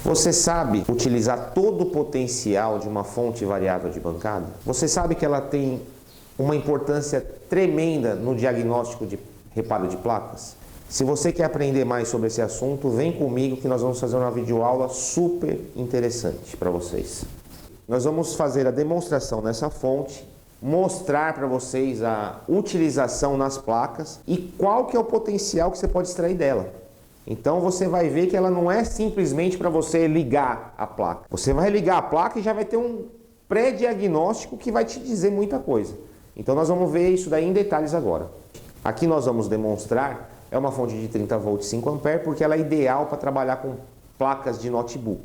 Você sabe utilizar todo o potencial de uma fonte variável de bancada? Você sabe que ela tem uma importância tremenda no diagnóstico de reparo de placas? Se você quer aprender mais sobre esse assunto, vem comigo que nós vamos fazer uma videoaula super interessante para vocês. Nós vamos fazer a demonstração nessa fonte, mostrar para vocês a utilização nas placas e qual que é o potencial que você pode extrair dela. Então você vai ver que ela não é simplesmente para você ligar a placa. Você vai ligar a placa e já vai ter um pré-diagnóstico que vai te dizer muita coisa. Então nós vamos ver isso daí em detalhes agora. Aqui nós vamos demonstrar, é uma fonte de 30 volts 5 ampere porque ela é ideal para trabalhar com placas de notebook.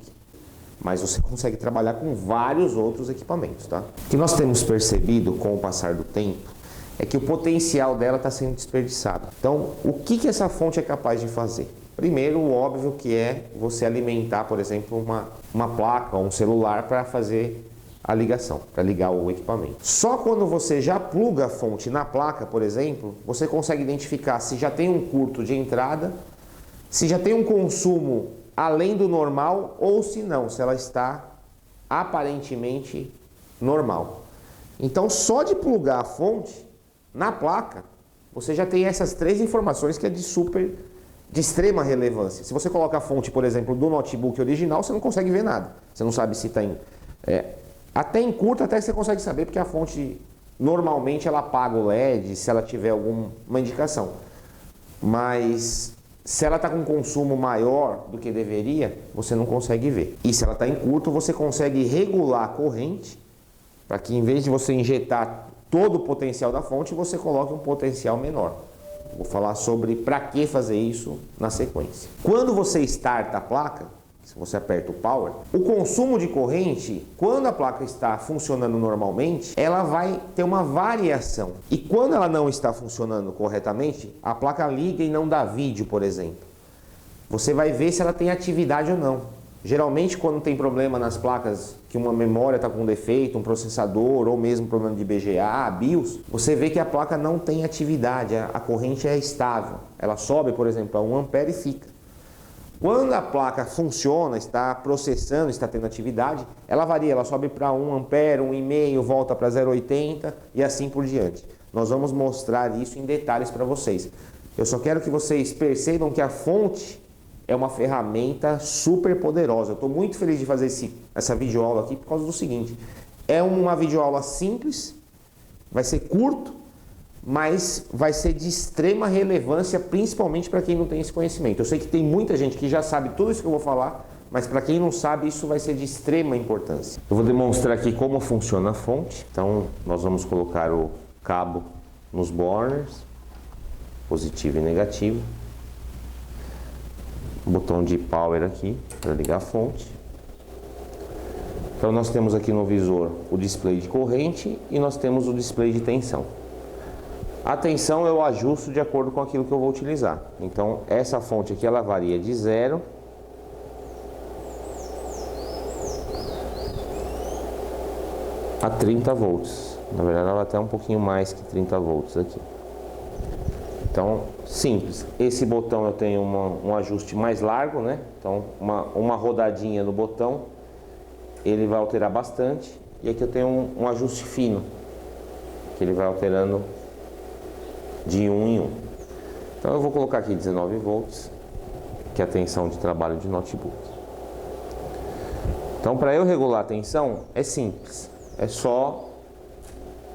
Mas você consegue trabalhar com vários outros equipamentos, tá? O que nós temos percebido com o passar do tempo é que o potencial dela está sendo desperdiçado. Então, o que essa fonte é capaz de fazer? Primeiro, o óbvio que é você alimentar, por exemplo, uma placa ou um celular para fazer a ligação, para ligar o equipamento. Só quando você já pluga a fonte na placa, por exemplo, você consegue identificar se já tem um curto de entrada, se já tem um consumo além do normal ou se não, se ela está aparentemente normal. Então, só de plugar a fonte na placa, você já tem essas três informações que é de extrema relevância. Se você coloca a fonte, por exemplo, do notebook original, você não consegue ver nada. Você não sabe se está em... até em curto, até você consegue saber, porque a fonte, normalmente, ela apaga o LED, se ela tiver alguma indicação. Mas se ela está com um consumo maior do que deveria, você não consegue ver. E se ela está em curto, você consegue regular a corrente, para que em vez de você injetar todo o potencial da fonte, você coloque um potencial menor. Vou falar sobre para que fazer isso na sequência. Quando você starta a placa, se você aperta o power, o consumo de corrente, quando a placa está funcionando normalmente, ela vai ter uma variação. E quando ela não está funcionando corretamente, a placa liga e não dá vídeo, por exemplo. Você vai ver se ela tem atividade ou não. Geralmente, quando tem problema nas placas, que uma memória está com defeito, um processador ou mesmo problema de BGA, BIOS, você vê que a placa não tem atividade, a corrente é estável. Ela sobe, por exemplo, a 1 ampere e fica. Quando a placa funciona, está processando, está tendo atividade, ela varia, ela sobe para 1 ampere, 1,5, volta para 0,80 e assim por diante. Nós vamos mostrar isso em detalhes para vocês. Eu só quero que vocês percebam que a fonte é uma ferramenta super poderosa. Eu estou muito feliz de fazer essa videoaula aqui por causa do seguinte. É uma videoaula simples, vai ser curto, mas vai ser de extrema relevância, principalmente para quem não tem esse conhecimento. Eu sei que tem muita gente que já sabe tudo isso que eu vou falar, mas para quem não sabe, isso vai ser de extrema importância. Eu vou demonstrar aqui como funciona a fonte. Então, nós vamos colocar o cabo nos burners, positivo e negativo. Botão de power aqui para ligar a fonte. Então nós temos aqui no visor o display de corrente e nós temos o display de tensão. A tensão eu ajusto de acordo com aquilo que eu vou utilizar. Então essa fonte aqui ela varia de 0 a 30 volts. Na verdade ela vai até um pouquinho mais que 30 volts aqui. Então, simples. Esse botão eu tenho um ajuste mais largo, né? Então, uma rodadinha no botão, ele vai alterar bastante. E aqui eu tenho um ajuste fino, que ele vai alterando de 1 em 1. Então, eu vou colocar aqui 19 volts, que é a tensão de trabalho de notebook. Então, para eu regular a tensão, é simples. É só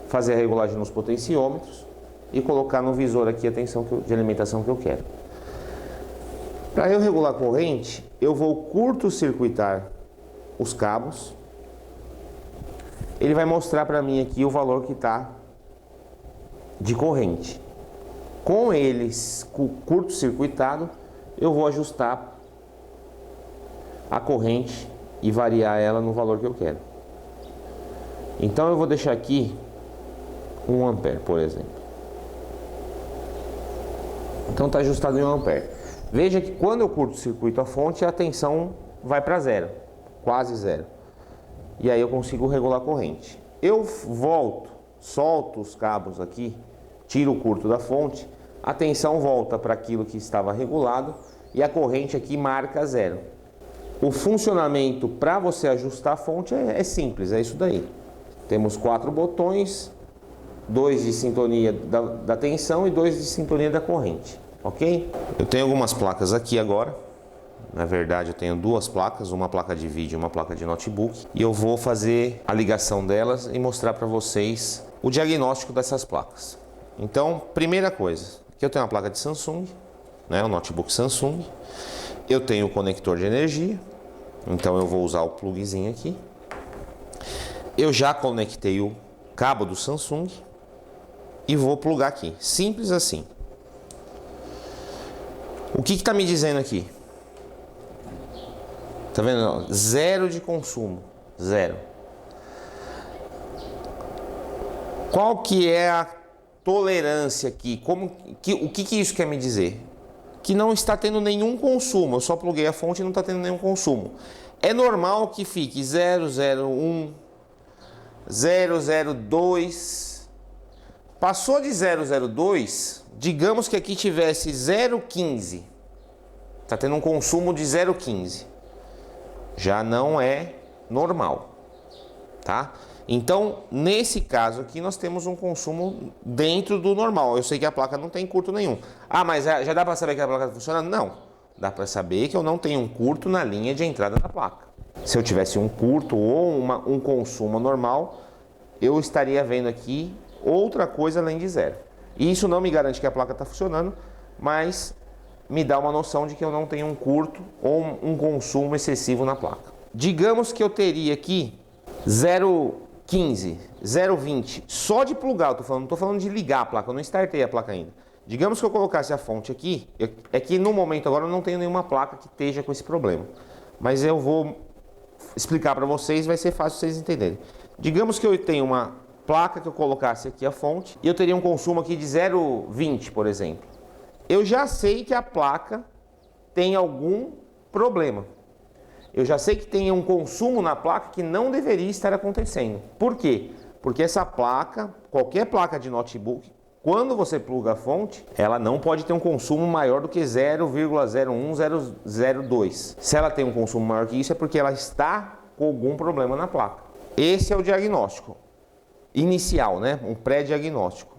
fazer a regulagem nos potenciômetros e colocar no visor aqui a tensão de alimentação que eu quero. Para eu regular a corrente, eu vou curto-circuitar os cabos. Ele vai mostrar para mim aqui o valor que está de corrente. Com eles curto-circuitado, eu vou ajustar a corrente e variar ela no valor que eu quero. Então eu vou deixar aqui 1 ampere, por exemplo. Então está ajustado em 1 ampere. Veja que quando eu curto-circuito a fonte, a tensão vai para 0, quase 0. E aí eu consigo regular a corrente. Eu volto, solto os cabos aqui, tiro o curto da fonte, a tensão volta para aquilo que estava regulado e a corrente aqui marca 0. O funcionamento para você ajustar a fonte é simples, é isso daí. Temos 4 botões, 2 de sintonia da tensão e 2 de sintonia da corrente, ok? Eu tenho algumas placas aqui agora. Na verdade, eu tenho 2 placas, uma placa de vídeo e uma placa de notebook. E eu vou fazer a ligação delas e mostrar para vocês o diagnóstico dessas placas. Então, primeira coisa, aqui eu tenho uma placa de Samsung, né, um notebook Samsung. Eu tenho o conector de energia, então eu vou usar o plugzinho aqui. Eu já conectei o cabo do Samsung e vou plugar aqui, simples assim. O que está me dizendo aqui? Tá vendo? 0 de consumo, 0. Qual que é a tolerância aqui? O que isso quer me dizer? Que não está tendo nenhum consumo. Eu só pluguei a fonte e não está tendo nenhum consumo. É normal que fique 001, 002. Passou de 002, digamos que aqui tivesse 0,15. Está tendo um consumo de 0,15. Já não é normal, tá? Então, nesse caso aqui, nós temos um consumo dentro do normal. Eu sei que a placa não tem curto nenhum. Ah, mas já dá para saber que a placa está funcionando? Não. Dá para saber que eu não tenho um curto na linha de entrada da placa. Se eu tivesse um curto ou um consumo normal, eu estaria vendo aqui outra coisa além de 0. E isso não me garante que a placa está funcionando, mas me dá uma noção de que eu não tenho um curto ou um consumo excessivo na placa. Digamos que eu teria aqui 0,15, 0,20, só de plugar, não estou falando de ligar a placa, eu não startei a placa ainda. Digamos que eu colocasse a fonte aqui, é que no momento agora eu não tenho nenhuma placa que esteja com esse problema. Mas eu vou explicar para vocês, vai ser fácil vocês entenderem. Digamos que eu tenho uma placa que eu colocasse aqui a fonte e eu teria um consumo aqui de 0,20, por exemplo. Eu já sei que a placa tem algum problema. Eu já sei que tem um consumo na placa que não deveria estar acontecendo. Por quê? Porque essa placa, qualquer placa de notebook, quando você pluga a fonte, ela não pode ter um consumo maior do que 0,01, 002. Se ela tem um consumo maior que isso, é porque ela está com algum problema na placa. Esse é o diagnóstico inicial, né? Um pré-diagnóstico.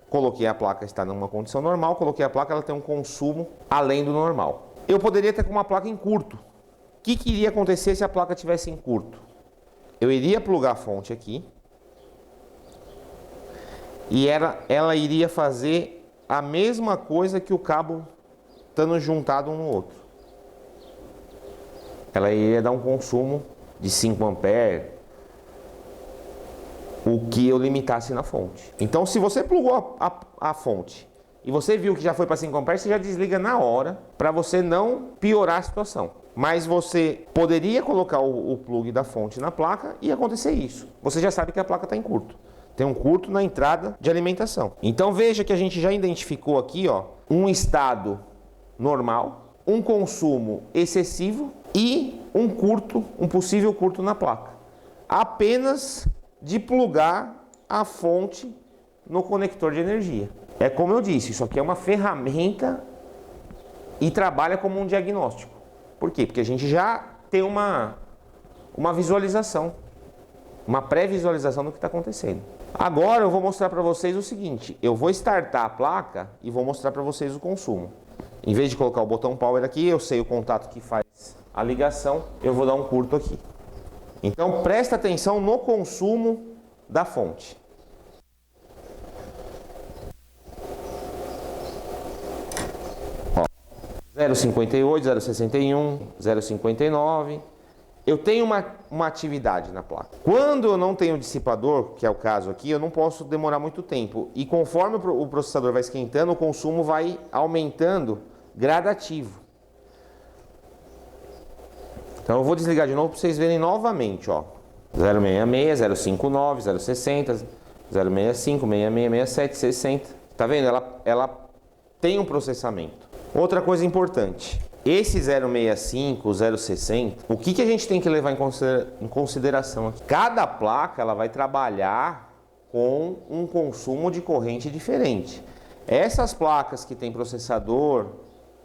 Coloquei a placa, está numa condição normal, coloquei a placa, ela tem um consumo além do normal. Eu poderia ter com uma placa em curto. O que iria acontecer se a placa tivesse em curto? Eu iria plugar a fonte aqui e ela iria fazer a mesma coisa que o cabo estando juntado um no outro. Ela iria dar um consumo de 5 amperes, o que eu limitasse na fonte. Então, se você plugou a fonte e você viu que já foi para 5 amperes, você já desliga na hora para você não piorar a situação. Mas você poderia colocar o plug da fonte na placa e acontecer isso. Você já sabe que a placa está em curto. Tem um curto na entrada de alimentação. Então veja que a gente já identificou aqui, ó, um estado normal, um consumo excessivo e um curto, um possível curto na placa. Apenas de plugar a fonte no conector de energia. É como eu disse, isso aqui é uma ferramenta e trabalha como um diagnóstico. Por quê? Porque a gente já tem uma visualização, uma pré-visualização do que está acontecendo. Agora eu vou mostrar para vocês o seguinte, eu vou startar a placa e vou mostrar para vocês o consumo. Em vez de colocar o botão power aqui, eu sei o contato que faz a ligação, eu vou dar um curto aqui. Então presta atenção no consumo da fonte. Ó, 0,58, 0,61, 0,59. Eu tenho uma atividade na placa. Quando eu não tenho dissipador, que é o caso aqui, eu não posso demorar muito tempo. E conforme o processador vai esquentando, o consumo vai aumentando gradativo. Então eu vou desligar de novo para vocês verem novamente, ó. 066, 059, 060, 065, 66, 67, 60. Tá vendo? Ela tem um processamento. Outra coisa importante. Esse 065, 060, o que a gente tem que levar em consideração aqui? Cada placa ela vai trabalhar com um consumo de corrente diferente. Essas placas que tem processador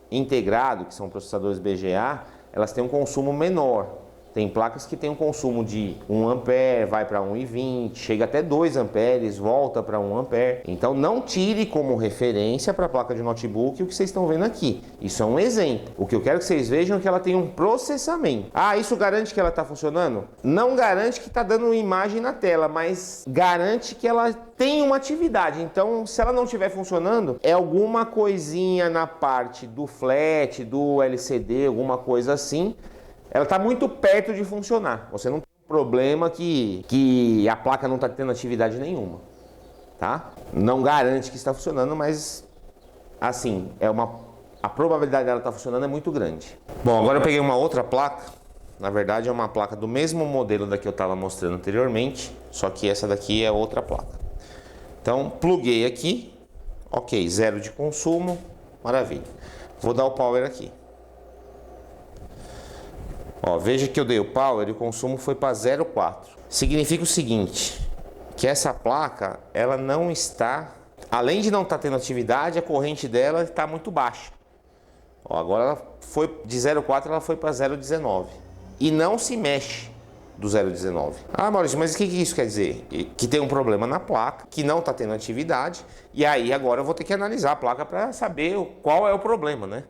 integrado, que são processadores BGA, elas têm um consumo menor. Tem placas que têm um consumo de 1 ampere, vai para 1,20, chega até 2 amperes, volta para 1 ampere. Então não tire como referência para a placa de notebook o que vocês estão vendo aqui. Isso é um exemplo. O que eu quero que vocês vejam é que ela tem um processamento. Ah, isso garante que ela está funcionando? Não garante que está dando imagem na tela, mas garante que ela tem uma atividade. Então, se ela não estiver funcionando, é alguma coisinha na parte do flat, do LCD, alguma coisa assim. Ela está muito perto de funcionar. Você não tem um problema que a placa não está tendo atividade nenhuma, tá? Não garante que está funcionando, mas assim, a probabilidade dela estar funcionando é muito grande. Bom, agora eu peguei uma outra placa. Na verdade é uma placa do mesmo modelo da que eu estava mostrando anteriormente, só que essa daqui é outra placa. Então, pluguei aqui, ok, 0 de consumo, maravilha. Vou dar o power aqui. Ó, veja que eu dei o power e o consumo foi para 0,4. Significa o seguinte, que essa placa, ela não está, além de não estar tendo atividade, a corrente dela está muito baixa. Ó, agora ela foi de 0,4, ela foi para 0,19 e não se mexe do 0,19. Ah, Maurício, mas o que isso quer dizer? Que tem um problema na placa, que não está tendo atividade, e aí agora eu vou ter que analisar a placa para saber qual é o problema, né?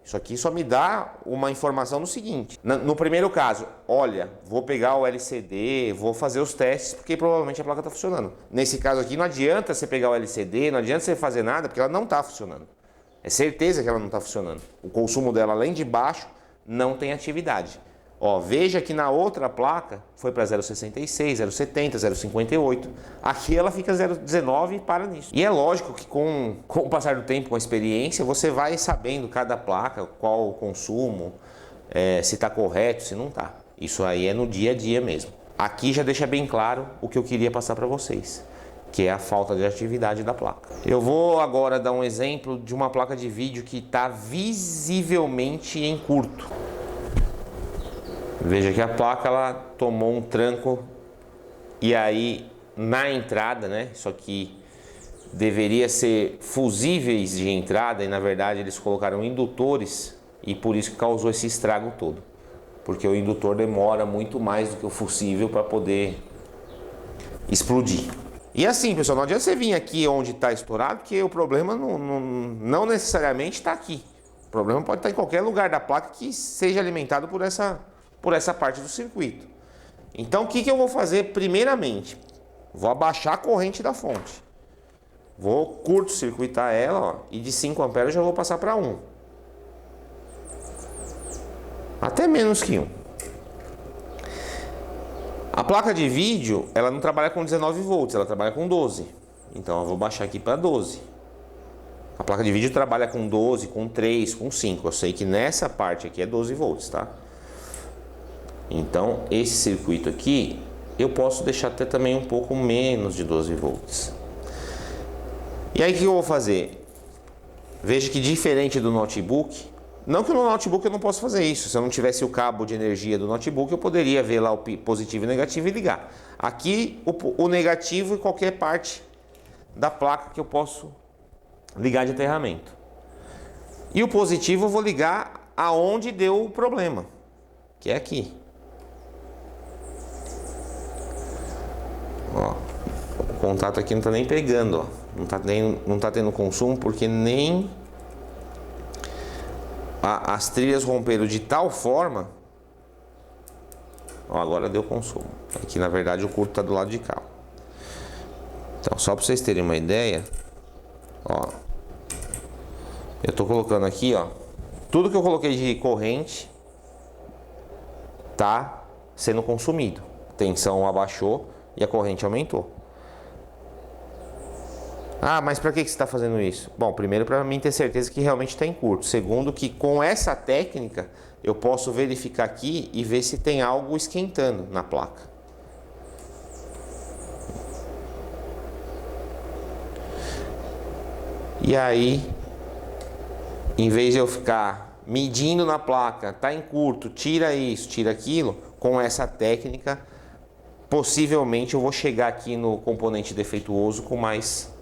Isso aqui só me dá uma informação no seguinte. No primeiro caso, olha, vou pegar o LCD, vou fazer os testes, porque provavelmente a placa está funcionando. Nesse caso aqui, não adianta você pegar o LCD, não adianta você fazer nada, porque ela não está funcionando. É certeza que ela não está funcionando. O consumo dela, além de baixo, não tem atividade. Ó, veja que na outra placa foi para 0,66, 0,70, 0,58. Aqui ela fica 0,19 e para nisso. E é lógico que com o passar do tempo, com a experiência, você vai sabendo cada placa, qual o consumo, se está correto, se não está. Isso aí é no dia a dia mesmo. Aqui já deixa bem claro o que eu queria passar para vocês, que é a falta de atividade da placa. Eu vou agora dar um exemplo de uma placa de vídeo que está visivelmente em curto. Veja que a placa ela tomou um tranco e aí na entrada, né? Isso aqui deveria ser fusíveis de entrada e na verdade eles colocaram indutores e por isso que causou esse estrago todo. Porque o indutor demora muito mais do que o fusível para poder explodir. E assim, pessoal, não adianta você vir aqui onde está estourado, porque o problema não necessariamente está aqui. O problema pode estar em qualquer lugar da placa que seja alimentado por essa parte do circuito. Então o que eu vou fazer primeiramente? Vou abaixar a corrente da fonte. Vou curto-circuitar ela, ó, e de 5 amperes eu já vou passar para 1. Até menos que 1. A placa de vídeo, ela não trabalha com 19 volts, ela trabalha com 12. Então eu vou baixar aqui para 12. A placa de vídeo trabalha com 12, com 3, com 5. Eu sei que nessa parte aqui é 12 volts, tá? Então, esse circuito aqui, eu posso deixar até também um pouco menos de 12 volts. E aí, o que eu vou fazer? Veja que diferente do notebook, não que no notebook eu não possa fazer isso. Se eu não tivesse o cabo de energia do notebook, eu poderia ver lá o positivo e negativo e ligar. Aqui, o negativo e qualquer parte da placa que eu posso ligar de aterramento. E o positivo eu vou ligar aonde deu o problema, que é aqui. Ó, o contato aqui não está nem pegando, ó. Não tá tendo consumo porque nem as trilhas romperam de tal forma. Ó, agora deu consumo. Aqui na verdade o curto está do lado de cá. Então, só para vocês terem uma ideia, ó, eu tô colocando aqui, ó, tudo que eu coloquei de corrente tá sendo consumido. A tensão abaixou e a corrente aumentou. Ah, mas para que você está fazendo isso? Bom, primeiro para mim ter certeza que realmente está em curto. Segundo, que com essa técnica eu posso verificar aqui e ver se tem algo esquentando na placa. E aí, em vez de eu ficar medindo na placa, tá em curto, tira isso, tira aquilo, com essa técnica, possivelmente eu vou chegar aqui no componente defeituoso com mais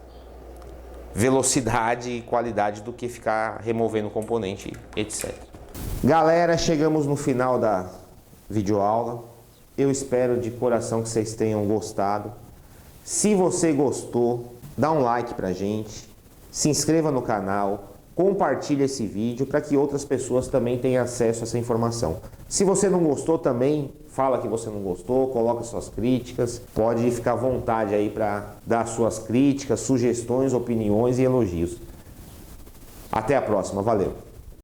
velocidade e qualidade do que ficar removendo o componente, etc. Galera, chegamos no final da videoaula. Eu espero de coração que vocês tenham gostado. Se você gostou, dá um like pra gente, se inscreva no canal, compartilhe esse vídeo para que outras pessoas também tenham acesso a essa informação. Se você não gostou também, fala que você não gostou, coloca suas críticas, pode ficar à vontade aí para dar suas críticas, sugestões, opiniões e elogios. Até a próxima, valeu!